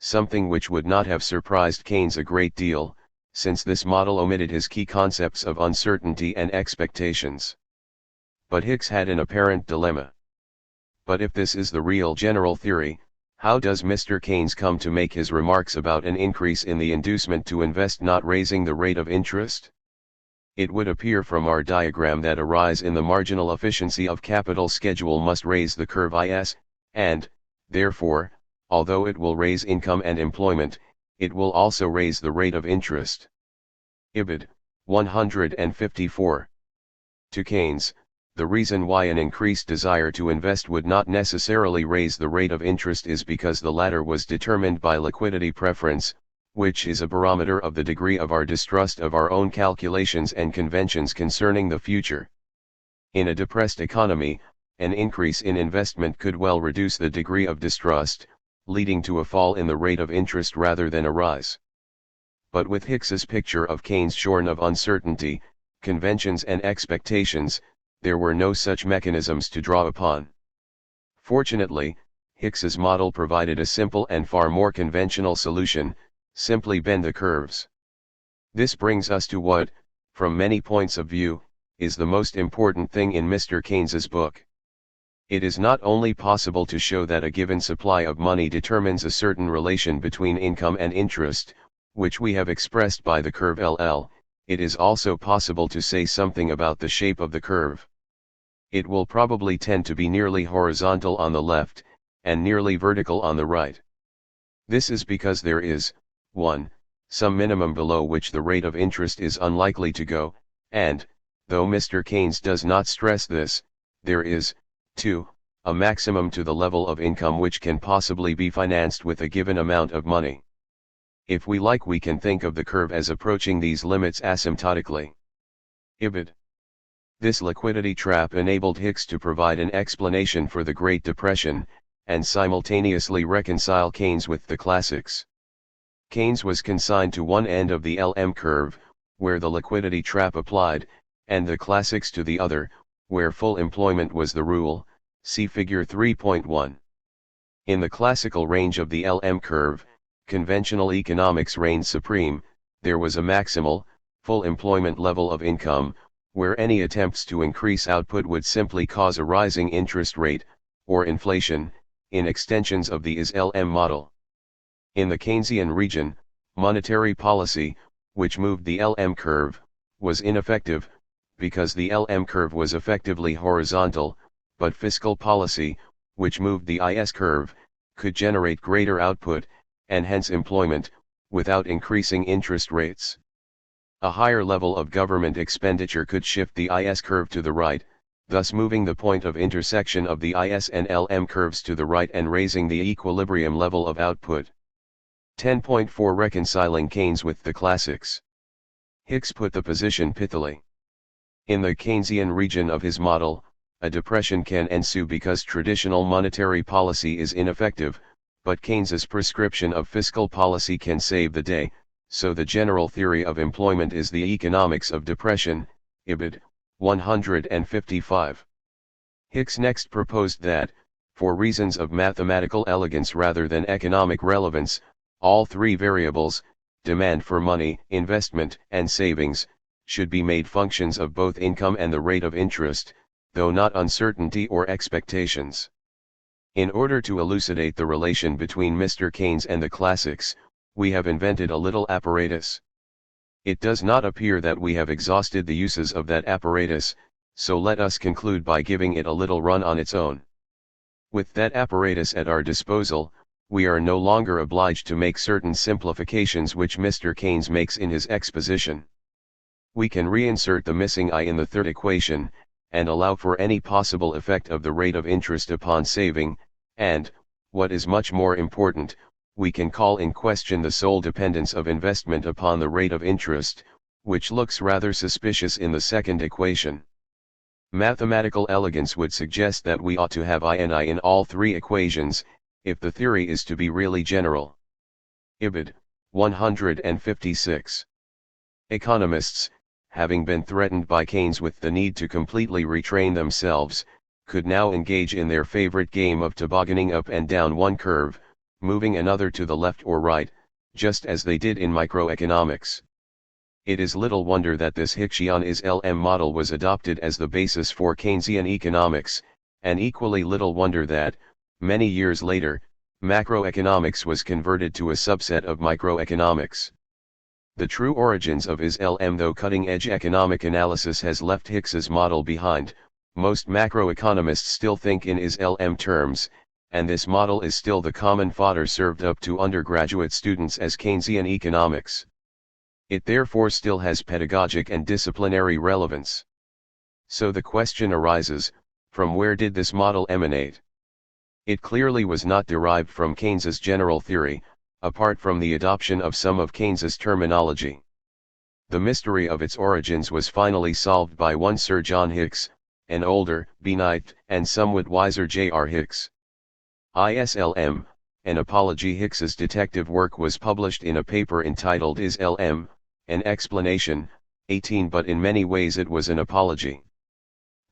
something which would not have surprised Keynes a great deal, since this model omitted his key concepts of uncertainty and expectations. But Hicks had an apparent dilemma. But if this is the real general theory, how does Mr. Keynes come to make his remarks about an increase in the inducement to invest not raising the rate of interest? It would appear from our diagram that a rise in the marginal efficiency of capital schedule must raise the curve IS, and, therefore, although it will raise income and employment, it will also raise the rate of interest. Ibid. 154. To Keynes, the reason why an increased desire to invest would not necessarily raise the rate of interest is because the latter was determined by liquidity preference, which is a barometer of the degree of our distrust of our own calculations and conventions concerning the future. In a depressed economy, an increase in investment could well reduce the degree of distrust, leading to a fall in the rate of interest rather than a rise. But with Hicks's picture of Keynes shorn of uncertainty, conventions and expectations, there were no such mechanisms to draw upon. Fortunately, Hicks's model provided a simple and far more conventional solution: simply bend the curves. This brings us to what, from many points of view, is the most important thing in Mr. Keynes's book. It is not only possible to show that a given supply of money determines a certain relation between income and interest, which we have expressed by the curve LL, it is also possible to say something about the shape of the curve. It will probably tend to be nearly horizontal on the left, and nearly vertical on the right. This is because there is, 1. Some minimum below which the rate of interest is unlikely to go, and, though Mr. Keynes does not stress this, there is, 2. A maximum to the level of income which can possibly be financed with a given amount of money. If we like, we can think of the curve as approaching these limits asymptotically. Ibid. This liquidity trap enabled Hicks to provide an explanation for the Great Depression, and simultaneously reconcile Keynes with the classics. Keynes was consigned to one end of the LM curve, where the liquidity trap applied, and the classics to the other, where full employment was the rule, see figure 3.1. In the classical range of the LM curve, conventional economics reigned supreme. There was a maximal, full employment level of income, where any attempts to increase output would simply cause a rising interest rate, or inflation, in extensions of the IS-LM model. In the Keynesian region, monetary policy, which moved the LM curve, was ineffective, because the LM curve was effectively horizontal, but fiscal policy, which moved the IS curve, could generate greater output, and hence employment, without increasing interest rates. A higher level of government expenditure could shift the IS curve to the right, thus moving the point of intersection of the IS and LM curves to the right and raising the equilibrium level of output. 10.4 Reconciling Keynes with the classics. Hicks put the position pithily. In the Keynesian region of his model, a depression can ensue because traditional monetary policy is ineffective, but Keynes's prescription of fiscal policy can save the day, so the general theory of employment is the economics of depression. Ibid. 155. Hicks next proposed that, for reasons of mathematical elegance rather than economic relevance, all three variables, demand for money, investment, and savings, should be made functions of both income and the rate of interest, though not uncertainty or expectations. In order to elucidate the relation between Mr. Keynes and the classics, we have invented a little apparatus. It does not appear that we have exhausted the uses of that apparatus, so let us conclude by giving it a little run on its own. With that apparatus at our disposal, we are no longer obliged to make certain simplifications which Mr. Keynes makes in his exposition. We can reinsert the missing I in the third equation, and allow for any possible effect of the rate of interest upon saving, and, what is much more important, we can call in question the sole dependence of investment upon the rate of interest, which looks rather suspicious in the second equation. Mathematical elegance would suggest that we ought to have I and I in all three equations, if the theory is to be really general. Ibid. 156. Economists, having been threatened by Keynes with the need to completely retrain themselves, could now engage in their favorite game of tobogganing up and down one curve, moving another to the left or right, just as they did in microeconomics. It is little wonder that this Hickschian is-LM model was adopted as the basis for Keynesian economics, and equally little wonder that, many years later, macroeconomics was converted to a subset of microeconomics. The true origins of is-LM, though cutting-edge economic analysis has left Hicks's model behind, most macroeconomists still think in is-LM terms, and this model is still the common fodder served up to undergraduate students as Keynesian economics. It therefore still has pedagogic and disciplinary relevance. So the question arises, from where did this model emanate? It clearly was not derived from Keynes's general theory, apart from the adoption of some of Keynes's terminology. The mystery of its origins was finally solved by one Sir John Hicks, an older, benign, and somewhat wiser J.R. Hicks. ISLM, an apology. Hicks's detective work was published in a paper entitled Is-LM, an explanation, 18, but in many ways it was an apology.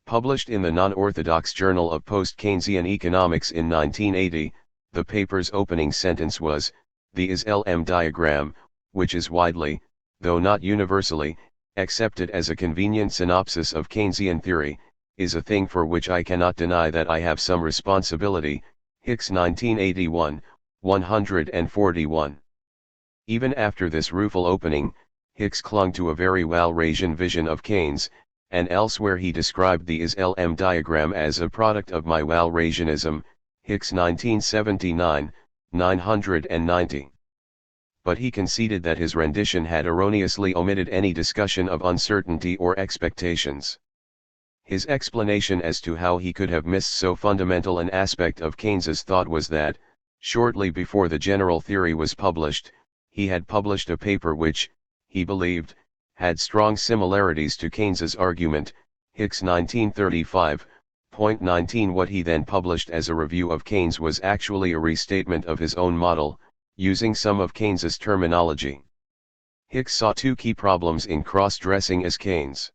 Published in the non-orthodox Journal of Post-Keynesian Economics in 1980, the paper's opening sentence was, "The Is-LM diagram, which is widely, though not universally, accepted as a convenient synopsis of Keynesian theory, is a thing for which I cannot deny that I have some responsibility." Hicks 1981, 141. Even after this rueful opening, Hicks clung to a very Walrasian vision of Keynes, and elsewhere he described the Is-LM diagram as a product of my Walrasianism, Hicks 1979, 990. But he conceded that his rendition had erroneously omitted any discussion of uncertainty or expectations. His explanation as to how he could have missed so fundamental an aspect of Keynes's thought was that, shortly before the general theory was published, he had published a paper which, he believed, had strong similarities to Keynes's argument, Hicks 1935.19. What he then published as a review of Keynes was actually a restatement of his own model, using some of Keynes's terminology. Hicks saw two key problems in cross-dressing as Keynes.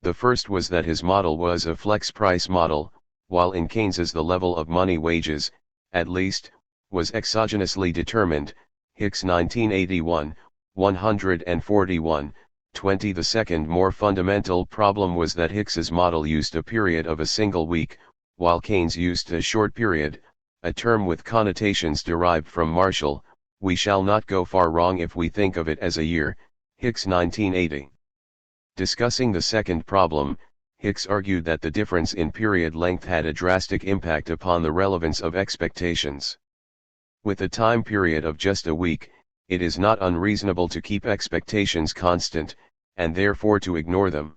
The first was that his model was a flex-price model, while in Keynes's the level of money wages, at least, was exogenously determined, Hicks 1981, 141, 20. The second more fundamental problem was that Hicks's model used a period of a single week, while Keynes used a short period, a term with connotations derived from Marshall. We shall not go far wrong if we think of it as a year, Hicks 1980. Discussing the second problem, Hicks argued that the difference in period length had a drastic impact upon the relevance of expectations. With a time period of just a week, it is not unreasonable to keep expectations constant, and therefore to ignore them.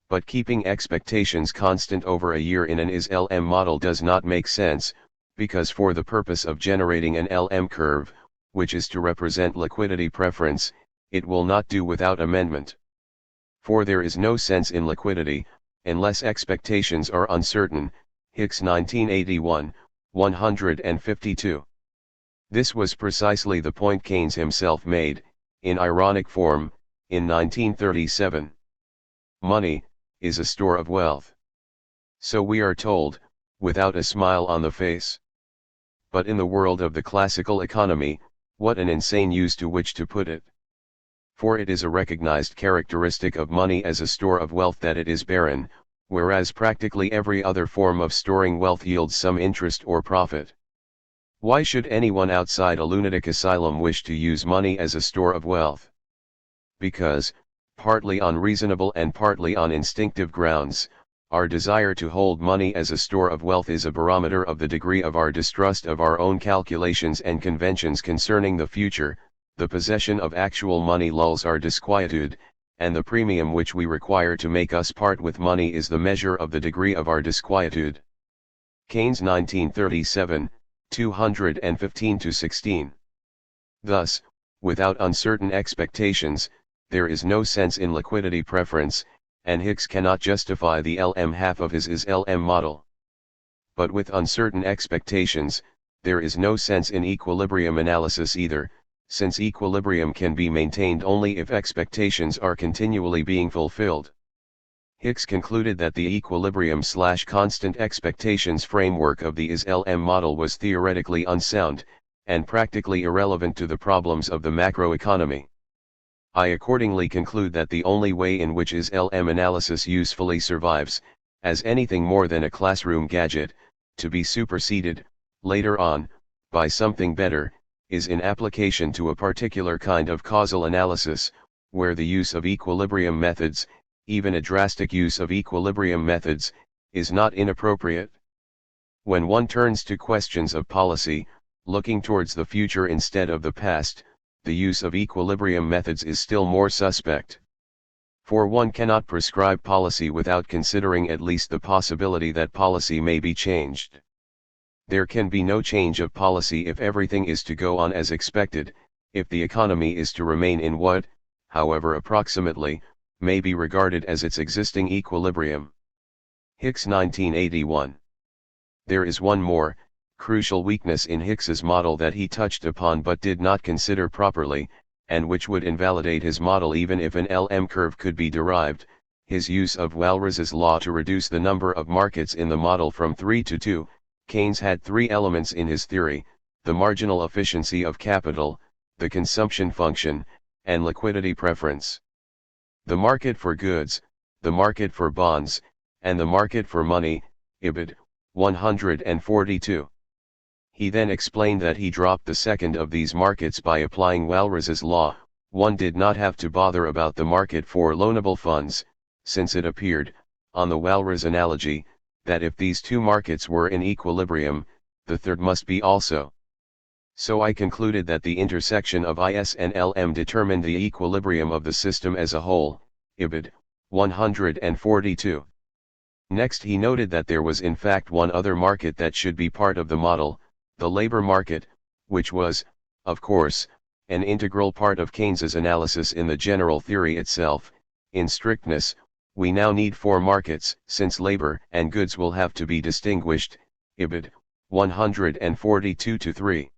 But keeping expectations constant over a year in an is-LM model does not make sense, because for the purpose of generating an LM curve, which is to represent liquidity preference, it will not do without amendment. For there is no sense in liquidity, unless expectations are uncertain, Hicks 1981, 152. This was precisely the point Keynes himself made, in ironic form, in 1937. Money is a store of wealth. So we are told, without a smile on the face. But in the world of the classical economy, what an insane use to which to put it. For it is a recognized characteristic of money as a store of wealth that it is barren, whereas practically every other form of storing wealth yields some interest or profit. Why should anyone outside a lunatic asylum wish to use money as a store of wealth? Because, partly on reasonable and partly on instinctive grounds, our desire to hold money as a store of wealth is a barometer of the degree of our distrust of our own calculations and conventions concerning the future. The possession of actual money lulls our disquietude, and the premium which we require to make us part with money is the measure of the degree of our disquietude. Keynes 1937, 215-16. Thus, without uncertain expectations, there is no sense in liquidity preference, and Hicks cannot justify the LM half of his is-LM model. But with uncertain expectations, there is no sense in equilibrium analysis either, since equilibrium can be maintained only if expectations are continually being fulfilled. Hicks concluded that the equilibrium/constant expectations framework of the is-LM model was theoretically unsound, and practically irrelevant to the problems of the macroeconomy. I accordingly conclude that the only way in which is-LM analysis usefully survives, as anything more than a classroom gadget, to be superseded, later on, by something better, is in application to a particular kind of causal analysis, where the use of equilibrium methods, even a drastic use of equilibrium methods, is not inappropriate. When one turns to questions of policy, looking towards the future instead of the past, the use of equilibrium methods is still more suspect. For one cannot prescribe policy without considering at least the possibility that policy may be changed. There can be no change of policy if everything is to go on as expected, if the economy is to remain in what, however approximately, may be regarded as its existing equilibrium. Hicks 1981. There is one more, crucial weakness in Hicks's model that he touched upon but did not consider properly, and which would invalidate his model even if an LM curve could be derived, his use of Walras's law to reduce the number of markets in the model from 3 to 2. Keynes had three elements in his theory: the marginal efficiency of capital, the consumption function, and liquidity preference. The market for goods, the market for bonds, and the market for money, ibid. 142. He then explained that he dropped the second of these markets by applying Walras's law. One did not have to bother about the market for loanable funds, since it appeared, on the Walras analogy, that if these two markets were in equilibrium, the third must be also. So I concluded that the intersection of IS and LM determined the equilibrium of the system as a whole, ibid. 142. Next he noted that there was in fact one other market that should be part of the model, the labor market, which was, of course, an integral part of Keynes's analysis in the general theory itself. In strictness, we now need four markets, since labor and goods will have to be distinguished, ibid. 142-3.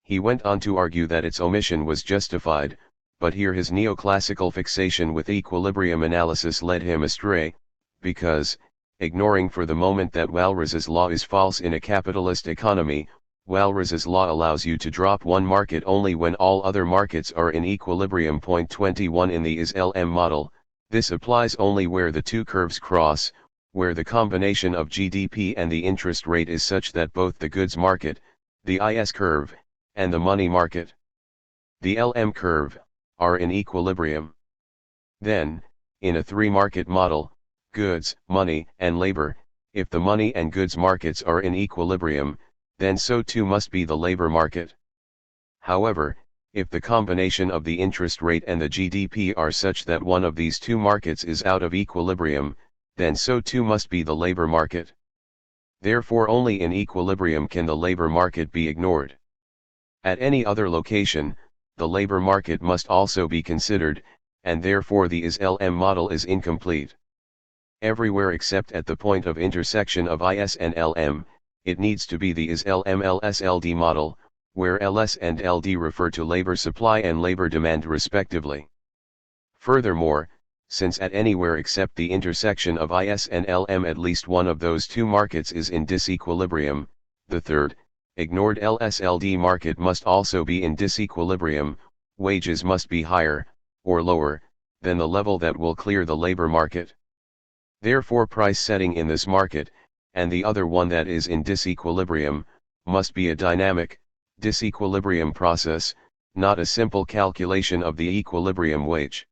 He went on to argue that its omission was justified, but here his neoclassical fixation with equilibrium analysis led him astray, because, ignoring for the moment that Walras's law is false in a capitalist economy, Walras's law allows you to drop one market only when all other markets are in equilibrium. Point 21 in the is-LM model, this applies only where the two curves cross, where the combination of GDP and the interest rate is such that both the goods market, the IS curve, and the money market, the LM curve, are in equilibrium. Then, in a three-market model, goods, money, and labor, if the money and goods markets are in equilibrium, then so too must be the labor market. However, if the combination of the interest rate and the GDP are such that one of these two markets is out of equilibrium, then so too must be the labor market. Therefore only in equilibrium can the labor market be ignored. At any other location, the labor market must also be considered, and therefore the is-LM model is incomplete. Everywhere except at the point of intersection of IS and LM, it needs to be the is-LM-LS-LD model, where LS and LD refer to labor supply and labor demand respectively. Furthermore, since at anywhere except the intersection of IS and LM at least one of those two markets is in disequilibrium, the third, ignored LS-LD market must also be in disequilibrium. Wages must be higher, or lower, than the level that will clear the labor market. Therefore price setting in this market, and the other one that is in disequilibrium, must be a dynamic, disequilibrium process, not a simple calculation of the equilibrium wage.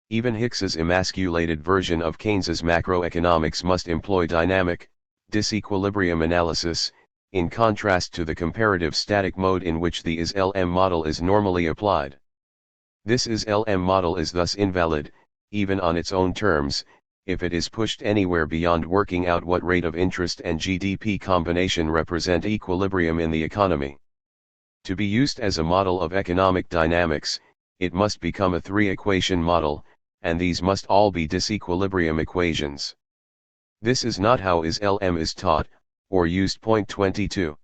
Even Hicks's emasculated version of Keynes's macroeconomics must employ dynamic, disequilibrium analysis, in contrast to the comparative static mode in which the is-LM model is normally applied. This is-LM model is thus invalid, even on its own terms, if it is pushed anywhere beyond working out what rate of interest and GDP combination represent equilibrium in the economy. To be used as a model of economic dynamics, it must become a three-equation model, and these must all be disequilibrium equations. This is not how is-LM is taught, or used. Point 22.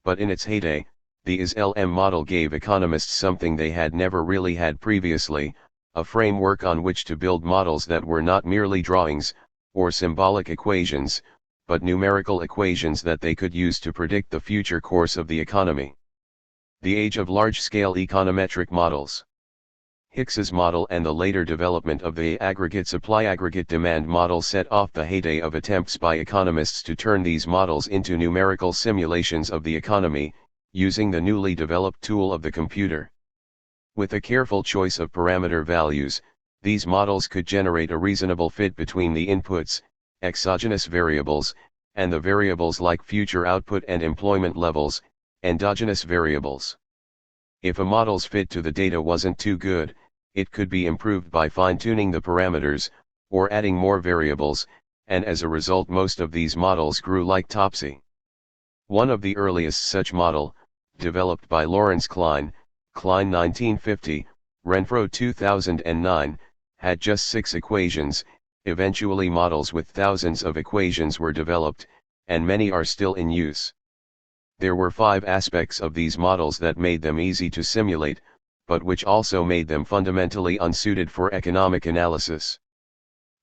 But in its heyday, the is-LM model gave economists something they had never really had previously, a framework on which to build models that were not merely drawings, or symbolic equations, but numerical equations that they could use to predict the future course of the economy. The age of large-scale econometric models. Hicks's model and the later development of the aggregate supply-aggregate demand model set off the heyday of attempts by economists to turn these models into numerical simulations of the economy, using the newly developed tool of the computer. With a careful choice of parameter values, these models could generate a reasonable fit between the inputs, exogenous variables, and the variables like future output and employment levels, endogenous variables. If a model's fit to the data wasn't too good, it could be improved by fine-tuning the parameters, or adding more variables, and as a result most of these models grew like Topsy. One of the earliest such model, developed by Lawrence Klein, Klein 1950, Renfro 2009, had just 6 equations. Eventually models with thousands of equations were developed, and many are still in use. There were 5 aspects of these models that made them easy to simulate, but which also made them fundamentally unsuited for economic analysis.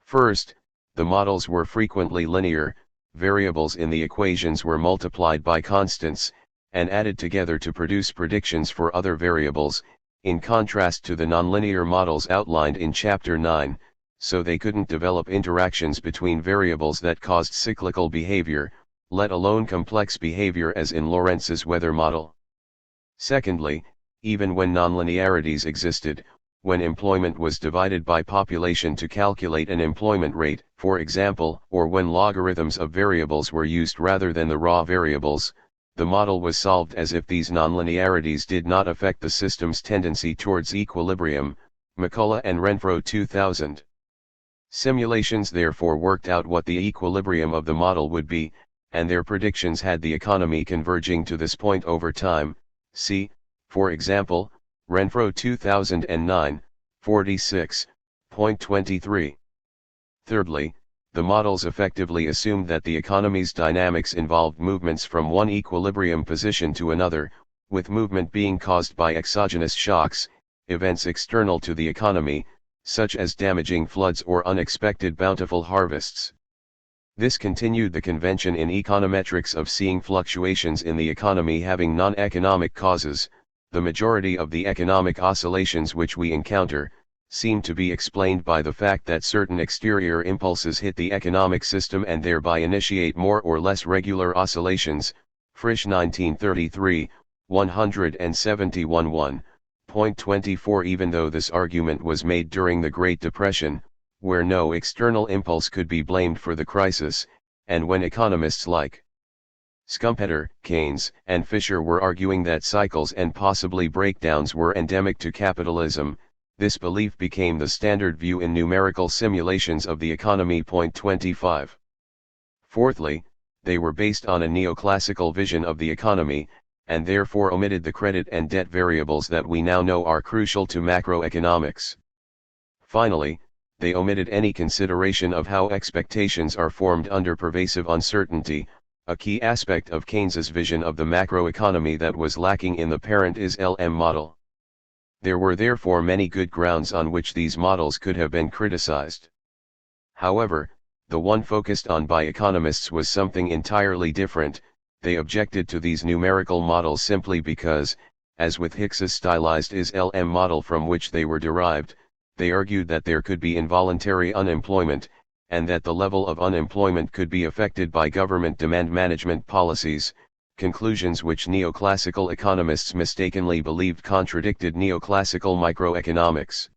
First, the models were frequently linear. Variables in the equations were multiplied by constants, and added together to produce predictions for other variables, in contrast to the nonlinear models outlined in Chapter 9, so they couldn't develop interactions between variables that caused cyclical behavior, let alone complex behavior as in Lorenz's weather model. Secondly, even when nonlinearities existed, when employment was divided by population to calculate an employment rate, for example, or when logarithms of variables were used rather than the raw variables, the model was solved as if these nonlinearities did not affect the system's tendency towards equilibrium, McCullough and Renfro 2000. Simulations therefore worked out what the equilibrium of the model would be, and their predictions had the economy converging to this point over time. See, for example, Renfro 2009, 46.23. Thirdly, the models effectively assumed that the economy's dynamics involved movements from one equilibrium position to another, with movement being caused by exogenous shocks, events external to the economy, such as damaging floods or unexpected bountiful harvests. This continued the convention in econometrics of seeing fluctuations in the economy having non-economic causes. The majority of the economic oscillations which we encounter seem to be explained by the fact that certain exterior impulses hit the economic system and thereby initiate more or less regular oscillations. Frisch 1933, 171 1.24. Even though this argument was made during the Great Depression, where no external impulse could be blamed for the crisis, and when economists like Schumpeter, Keynes, and Fisher were arguing that cycles and possibly breakdowns were endemic to capitalism, this belief became the standard view in numerical simulations of the economy. 25. Fourthly, they were based on a neoclassical vision of the economy, and therefore omitted the credit and debt variables that we now know are crucial to macroeconomics. Finally, they omitted any consideration of how expectations are formed under pervasive uncertainty, a key aspect of Keynes's vision of the macroeconomy that was lacking in the parent IS-LM model. There were therefore many good grounds on which these models could have been criticized. However, the one focused on by economists was something entirely different. They objected to these numerical models simply because, as with Hicks's stylized IS-LM model from which they were derived, they argued that there could be involuntary unemployment, and that the level of unemployment could be affected by government demand management policies, conclusions which neoclassical economists mistakenly believed contradicted neoclassical microeconomics.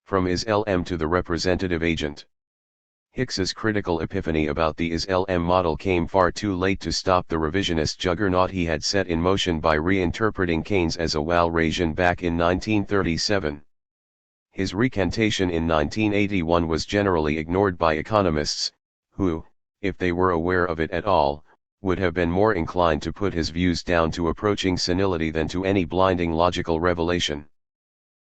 From IS-LM to the representative agent. Hicks's critical epiphany about the IS-LM model came far too late to stop the revisionist juggernaut he had set in motion by reinterpreting Keynes as a Walrasian back in 1937. His recantation in 1981 was generally ignored by economists, who, if they were aware of it at all, would have been more inclined to put his views down to approaching senility than to any blinding logical revelation.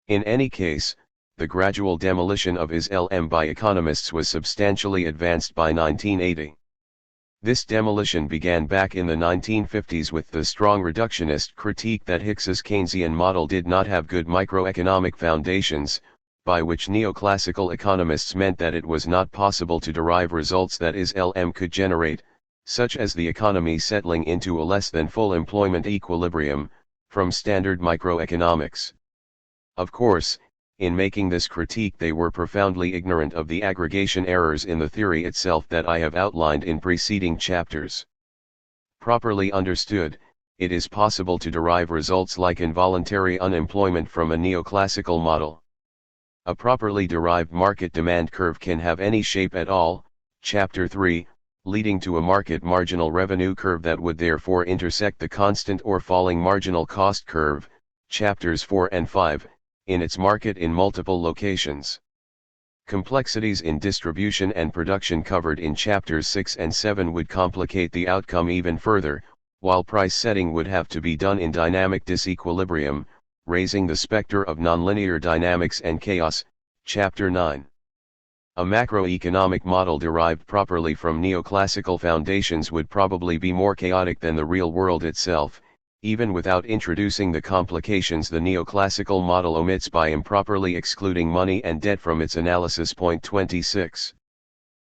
In any case, the gradual demolition of IS-LM by economists was substantially advanced by 1980. This demolition began back in the 1950s with the strong reductionist critique that Hicks's Keynesian model did not have good microeconomic foundations, by which neoclassical economists meant that it was not possible to derive results that IS-LM could generate, such as the economy settling into a less than full employment equilibrium, From standard microeconomics. Of course, in making this critique they were profoundly ignorant of the aggregation errors in the theory itself that I have outlined in preceding chapters. Properly understood, it is possible to derive results like involuntary unemployment from a neoclassical model. A properly derived market demand curve can have any shape at all, Chapter 3, leading to a market marginal revenue curve that would therefore intersect the constant or falling marginal cost curve, Chapters 4 and 5, in its market in multiple locations. Complexities in distribution and production covered in Chapters 6 and 7 would complicate the outcome even further, while price setting would have to be done in dynamic disequilibrium, raising the specter of nonlinear dynamics and chaos, Chapter 9. A macroeconomic model derived properly from neoclassical foundations would probably be more chaotic than the real world itself, even without introducing the complications the neoclassical model omits by improperly excluding money and debt from its analysis. Point 26.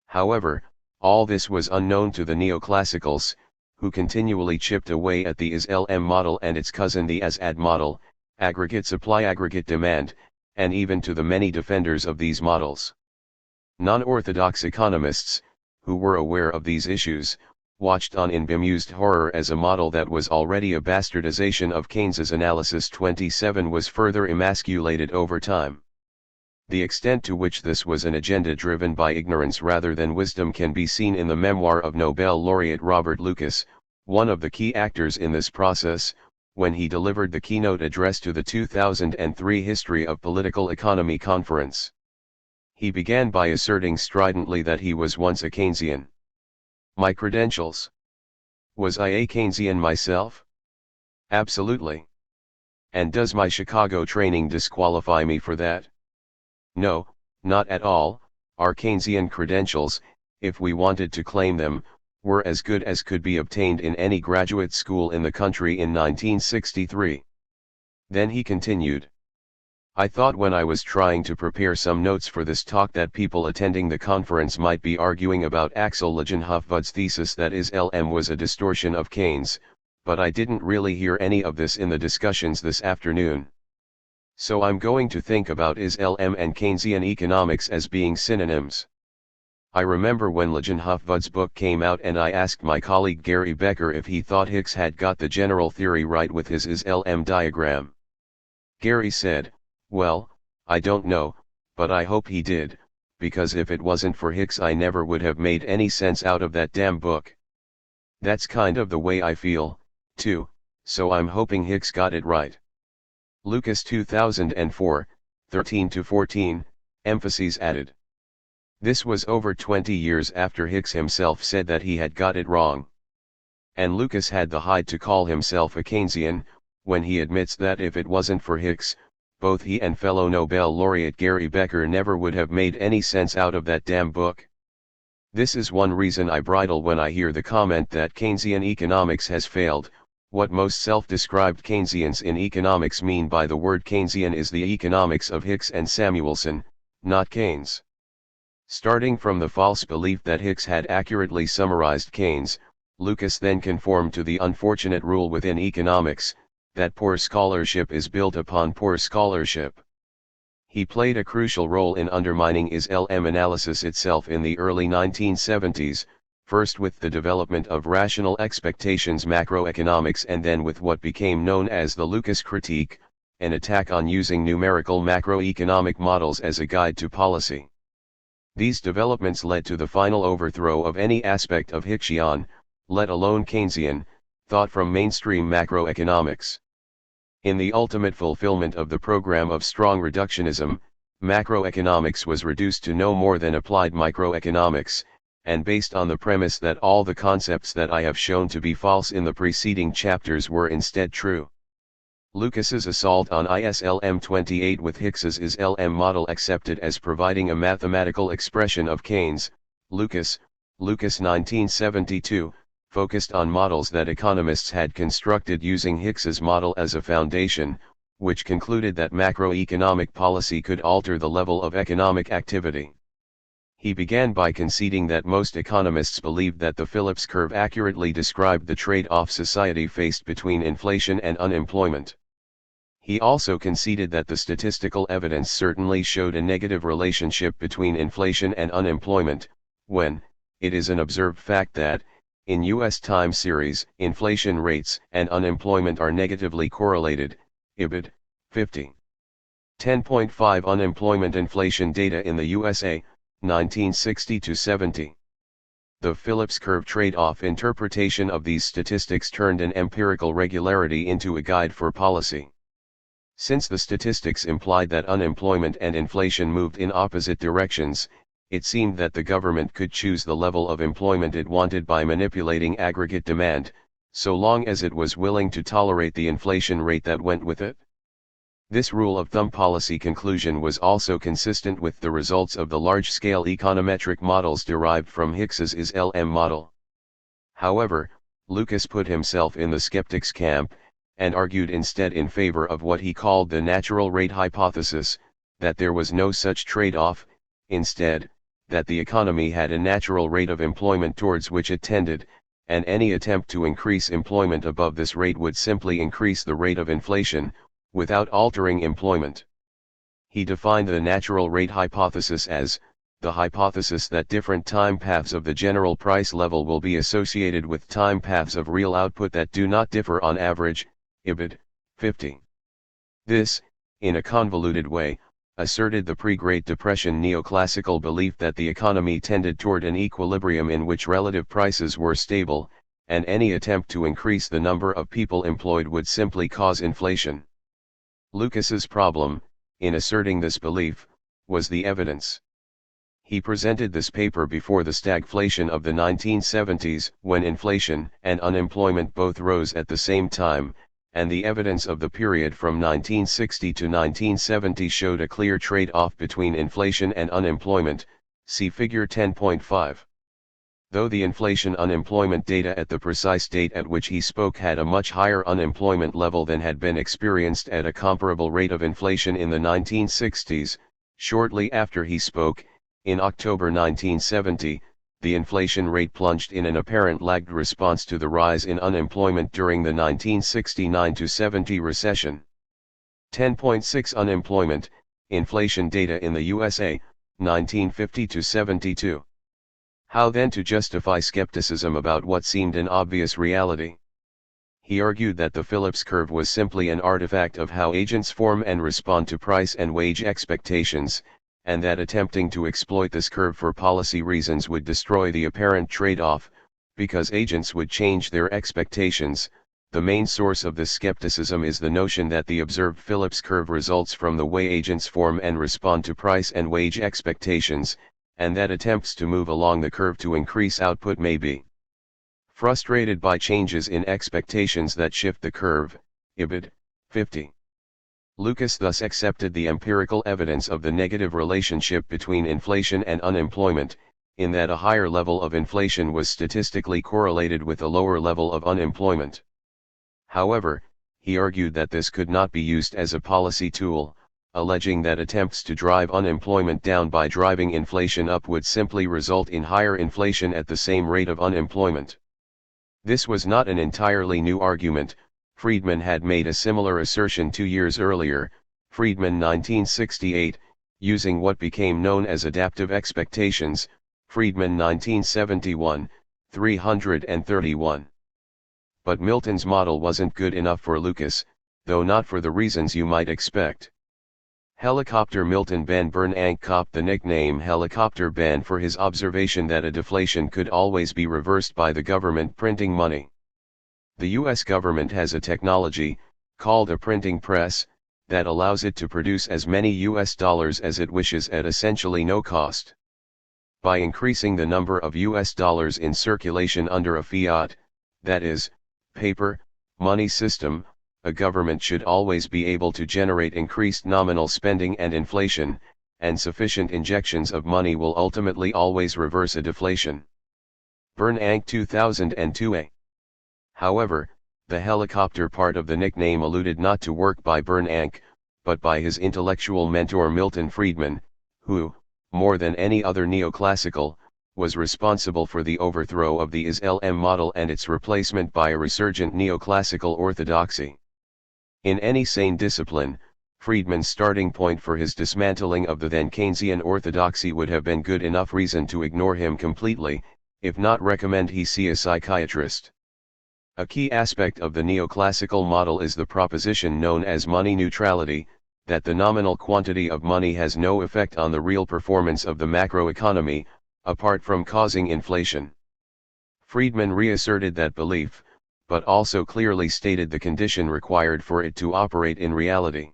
However, all this was unknown to the neoclassicals, who continually chipped away at the IS-LM model and its cousin the AS-AD model, aggregate supply aggregate demand, and even to the many defenders of these models. Non-orthodox economists, who were aware of these issues, watched on in bemused horror as a model that was already a bastardization of Keynes's analysis 27 was further emasculated over time. The extent to which this was an agenda driven by ignorance rather than wisdom can be seen in the memoir of Nobel laureate Robert Lucas, one of the key actors in this process, when he delivered the keynote address to the 2003 History of Political Economy conference. He began by asserting stridently that he was once a Keynesian. My credentials? Was I a Keynesian myself? Absolutely. And does my Chicago training disqualify me for that? No, not at all. Our Keynesian credentials, if we wanted to claim them, were as good as could be obtained in any graduate school in the country in 1963. Then he continued. I thought when I was trying to prepare some notes for this talk that people attending the conference might be arguing about Axel Lejeunhufvud's thesis that IS-LM was a distortion of Keynes, but I didn't really hear any of this in the discussions this afternoon. So I'm going to think about IS-LM and Keynesian economics as being synonyms. I remember when Lejeunhufvud's book came out and I asked my colleague Gary Becker if he thought Hicks had got the general theory right with his IS-LM diagram. Gary said, well, I don't know, but I hope he did, because if it wasn't for Hicks I never would have made any sense out of that damn book. That's kind of the way I feel, too, so I'm hoping Hicks got it right. Lucas 2004, 13-14, emphases added. This was over 20 years after Hicks himself said that he had got it wrong. And Lucas had the hide to call himself a Keynesian, when he admits that if it wasn't for Hicks, both he and fellow Nobel laureate Gary Becker never would have made any sense out of that damn book. This is one reason I bridle when I hear the comment that Keynesian economics has failed. What most self-described Keynesians in economics mean by the word Keynesian is the economics of Hicks and Samuelson, not Keynes. Starting from the false belief that Hicks had accurately summarized Keynes, Lucas then conformed to the unfortunate rule within economics, that poor scholarship is built upon poor scholarship. He played a crucial role in undermining IS-LM analysis itself in the early 1970s, first with the development of rational expectations macroeconomics and then with what became known as the Lucas critique, an attack on using numerical macroeconomic models as a guide to policy. These developments led to the final overthrow of any aspect of Hickshian, let alone Keynesian, thought from mainstream macroeconomics. In the ultimate fulfillment of the program of strong reductionism, macroeconomics was reduced to no more than applied microeconomics, and based on the premise that all the concepts that I have shown to be false in the preceding chapters were instead true. Lucas's assault on IS-LM 28 with Hicks's IS-LM model accepted as providing a mathematical expression of Keynes, Lucas 1972, focused on models that economists had constructed using Hicks's model as a foundation, which concluded that macroeconomic policy could alter the level of economic activity. He began by conceding that most economists believed that the Phillips curve accurately described the trade-off society faced between inflation and unemployment. He also conceded that the statistical evidence certainly showed a negative relationship between inflation and unemployment, when, it is an observed fact that, in U.S. time series, inflation rates and unemployment are negatively correlated, IBID, 50. 10.5 Unemployment inflation data in the USA, 1960–70. The Phillips curve trade-off interpretation of these statistics turned an empirical regularity into a guide for policy. Since the statistics implied that unemployment and inflation moved in opposite directions, it seemed that the government could choose the level of employment it wanted by manipulating aggregate demand, so long as it was willing to tolerate the inflation rate that went with it. This rule of thumb policy conclusion was also consistent with the results of the large-scale econometric models derived from Hicks's LM model. However, Lucas put himself in the skeptics' camp, and argued instead in favor of what he called the natural rate hypothesis, that there was no such trade-off, instead, that the economy had a natural rate of employment towards which it tended, and any attempt to increase employment above this rate would simply increase the rate of inflation, without altering employment. He defined the natural rate hypothesis as, the hypothesis that different time paths of the general price level will be associated with time paths of real output that do not differ on average, IBID, 50. This, in a convoluted way, asserted the pre-Great Depression neoclassical belief that the economy tended toward an equilibrium in which relative prices were stable, and any attempt to increase the number of people employed would simply cause inflation. Lucas's problem, in asserting this belief, was the evidence. He presented this paper before the stagflation of the 1970s, when inflation and unemployment both rose at the same time, and the evidence of the period from 1960 to 1970 showed a clear trade-off between inflation and unemployment, see Figure 10.5. Though the inflation-unemployment data at the precise date at which he spoke had a much higher unemployment level than had been experienced at a comparable rate of inflation in the 1960s, shortly after he spoke, in October 1970, the inflation rate plunged in an apparent lagged response to the rise in unemployment during the 1969–70 recession. 10.6 Unemployment, inflation data in the USA, 1950–72. How then to justify skepticism about what seemed an obvious reality? He argued that the Phillips curve was simply an artifact of how agents form and respond to price and wage expectations, and that attempting to exploit this curve for policy reasons would destroy the apparent trade-off, because agents would change their expectations. The main source of this skepticism is the notion that the observed Phillips curve results from the way agents form and respond to price and wage expectations, and that attempts to move along the curve to increase output may be frustrated by changes in expectations that shift the curve, IBID, 50. Lucas thus accepted the empirical evidence of the negative relationship between inflation and unemployment, in that a higher level of inflation was statistically correlated with a lower level of unemployment. However, he argued that this could not be used as a policy tool, alleging that attempts to drive unemployment down by driving inflation up would simply result in higher inflation at the same rate of unemployment. This was not an entirely new argument. Friedman had made a similar assertion 2 years earlier, Friedman 1968, using what became known as adaptive expectations, Friedman 1971, 331. But Milton's model wasn't good enough for Lucas, though not for the reasons you might expect. Helicopter Milton Ben Bernanke copped the nickname Helicopter Ben for his observation that a deflation could always be reversed by the government printing money. The US government has a technology, called a printing press, that allows it to produce as many US dollars as it wishes at essentially no cost. By increasing the number of US dollars in circulation under a fiat, that is, paper, money system, a government should always be able to generate increased nominal spending and inflation, and sufficient injections of money will ultimately always reverse a deflation. Bernanke 2002a. However, the helicopter part of the nickname alluded not to work by Bernanke, but by his intellectual mentor Milton Friedman, who, more than any other neoclassical, was responsible for the overthrow of the IS-LM model and its replacement by a resurgent neoclassical orthodoxy. In any sane discipline, Friedman's starting point for his dismantling of the then Keynesian orthodoxy would have been good enough reason to ignore him completely, if not recommend he see a psychiatrist. A key aspect of the neoclassical model is the proposition known as money neutrality, that the nominal quantity of money has no effect on the real performance of the macroeconomy, apart from causing inflation. Friedman reasserted that belief, but also clearly stated the condition required for it to operate in reality.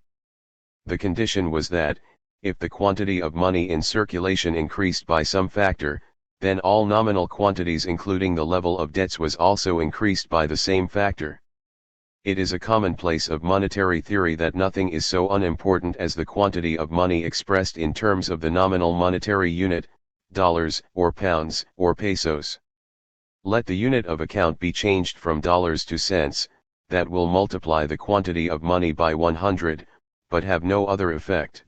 The condition was that, if the quantity of money in circulation increased by some factor, then all nominal quantities including the level of debts was also increased by the same factor. It is a commonplace of monetary theory that nothing is so unimportant as the quantity of money expressed in terms of the nominal monetary unit, dollars, or pounds, or pesos. Let the unit of account be changed from dollars to cents, that will multiply the quantity of money by 100, but have no other effect.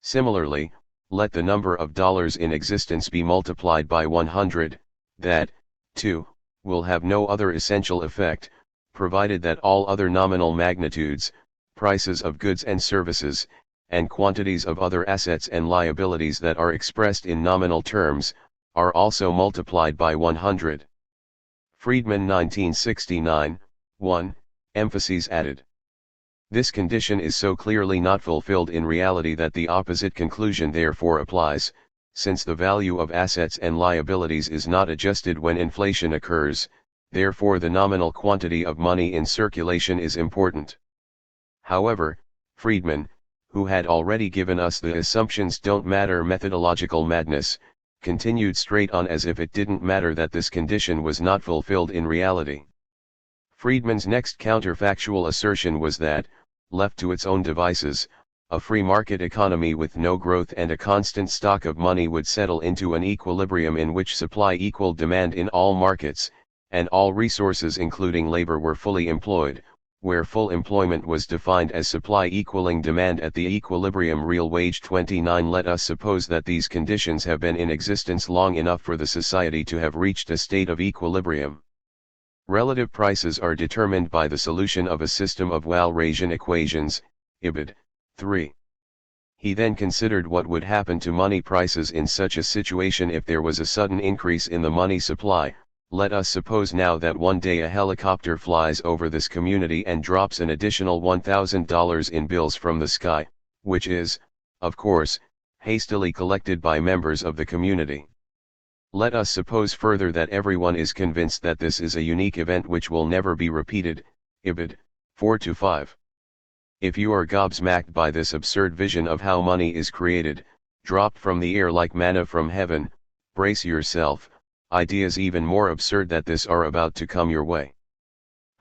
Similarly, let the number of dollars in existence be multiplied by 100, that, too, will have no other essential effect, provided that all other nominal magnitudes, prices of goods and services, and quantities of other assets and liabilities that are expressed in nominal terms, are also multiplied by 100. Friedman 1969, 1, emphases added. This condition is so clearly not fulfilled in reality that the opposite conclusion therefore applies, since the value of assets and liabilities is not adjusted when inflation occurs, therefore the nominal quantity of money in circulation is important. However, Friedman, who had already given us the assumptions don't matter methodological madness, continued straight on as if it didn't matter that this condition was not fulfilled in reality. Friedman's next counterfactual assertion was that, left to its own devices, a free market economy with no growth and a constant stock of money would settle into an equilibrium in which supply equaled demand in all markets, and all resources including labor were fully employed, where full employment was defined as supply equaling demand at the equilibrium real wage 29. Let us suppose that these conditions have been in existence long enough for the society to have reached a state of equilibrium. Relative prices are determined by the solution of a system of Walrasian equations, IBID, 3. He then considered what would happen to money prices in such a situation if there was a sudden increase in the money supply. Let us suppose now that one day a helicopter flies over this community and drops an additional $1,000 in bills from the sky, which is, of course, hastily collected by members of the community. Let us suppose further that everyone is convinced that this is a unique event which will never be repeated, IBID, 4-5. If you are gobsmacked by this absurd vision of how money is created, dropped from the air like manna from heaven, brace yourself, ideas even more absurd than this are about to come your way.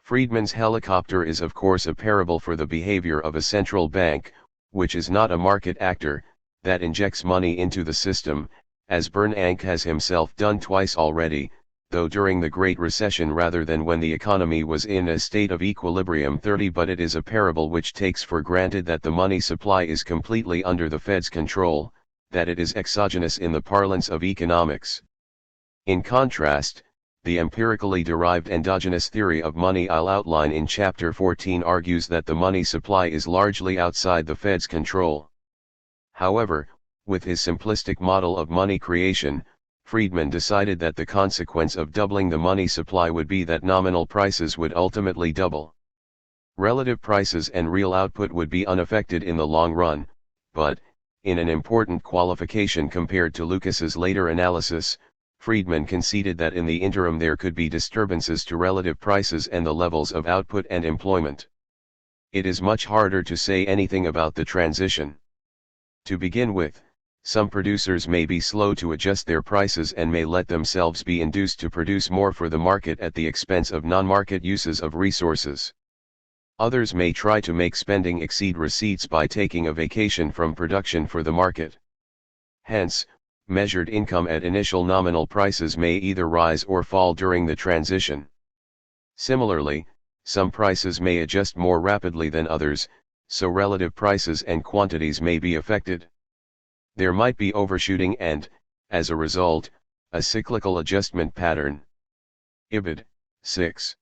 Friedman's helicopter is of course a parable for the behavior of a central bank, which is not a market actor, that injects money into the system, as Bernanke has himself done twice already, though during the Great Recession rather than when the economy was in a state of equilibrium 30. But it is a parable which takes for granted that the money supply is completely under the Fed's control, that it is exogenous in the parlance of economics. In contrast, the empirically derived endogenous theory of money I'll outline in Chapter 14 argues that the money supply is largely outside the Fed's control. However, with his simplistic model of money creation, Friedman decided that the consequence of doubling the money supply would be that nominal prices would ultimately double. Relative prices and real output would be unaffected in the long run, but, in an important qualification compared to Lucas's later analysis, Friedman conceded that in the interim there could be disturbances to relative prices and the levels of output and employment. It is much harder to say anything about the transition. To begin with, some producers may be slow to adjust their prices and may let themselves be induced to produce more for the market at the expense of non-market uses of resources. Others may try to make spending exceed receipts by taking a vacation from production for the market. Hence, measured income at initial nominal prices may either rise or fall during the transition. Similarly, some prices may adjust more rapidly than others, so relative prices and quantities may be affected. There might be overshooting and, as a result, a cyclical adjustment pattern. Ibid. 6.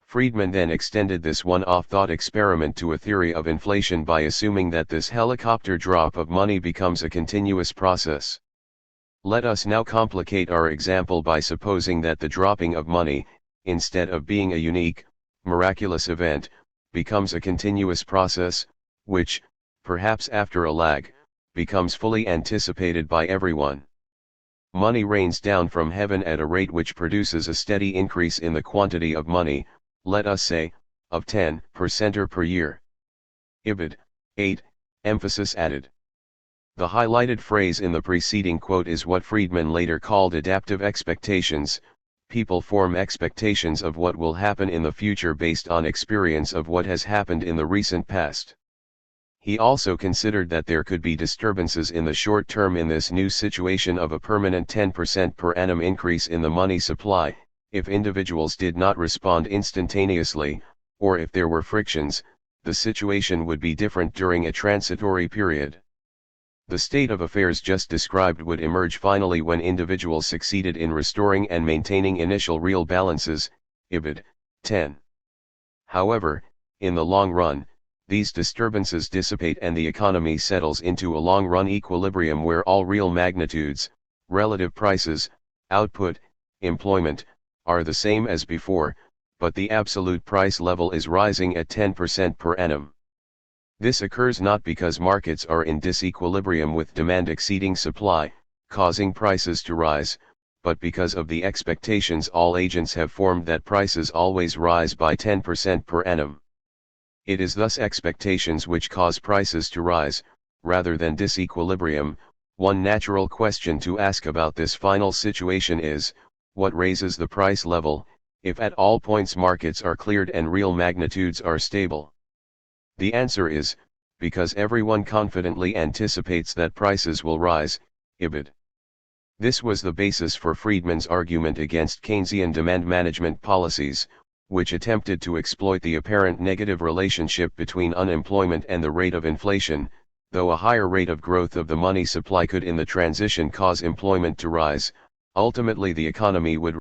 Friedman then extended this one-off thought experiment to a theory of inflation by assuming that this helicopter drop of money becomes a continuous process. Let us now complicate our example by supposing that the dropping of money, instead of being a unique, miraculous event, becomes a continuous process, which, perhaps after a lag, becomes fully anticipated by everyone. Money rains down from heaven at a rate which produces a steady increase in the quantity of money, let us say, of 10% per year. Ibid. 8, emphasis added. The highlighted phrase in the preceding quote is what Friedman later called adaptive expectations. People form expectations of what will happen in the future based on experience of what has happened in the recent past. He also considered that there could be disturbances in the short term in this new situation of a permanent 10% per annum increase in the money supply, if individuals did not respond instantaneously, or if there were frictions, the situation would be different during a transitory period. The state of affairs just described would emerge finally when individuals succeeded in restoring and maintaining initial real balances, Ibid. 10. However, in the long run, these disturbances dissipate and the economy settles into a long-run equilibrium where all real magnitudes, relative prices, output, employment, are the same as before, but the absolute price level is rising at 10% per annum. This occurs not because markets are in disequilibrium with demand exceeding supply, causing prices to rise, but because of the expectations all agents have formed that prices always rise by 10% per annum. It is thus expectations which cause prices to rise, rather than disequilibrium. One natural question to ask about this final situation is, what raises the price level, if at all points markets are cleared and real magnitudes are stable? The answer is, because everyone confidently anticipates that prices will rise, Ibid. This was the basis for Friedman's argument against Keynesian demand management policies, which attempted to exploit the apparent negative relationship between unemployment and the rate of inflation. Though a higher rate of growth of the money supply could in the transition cause employment to rise, ultimately the economy would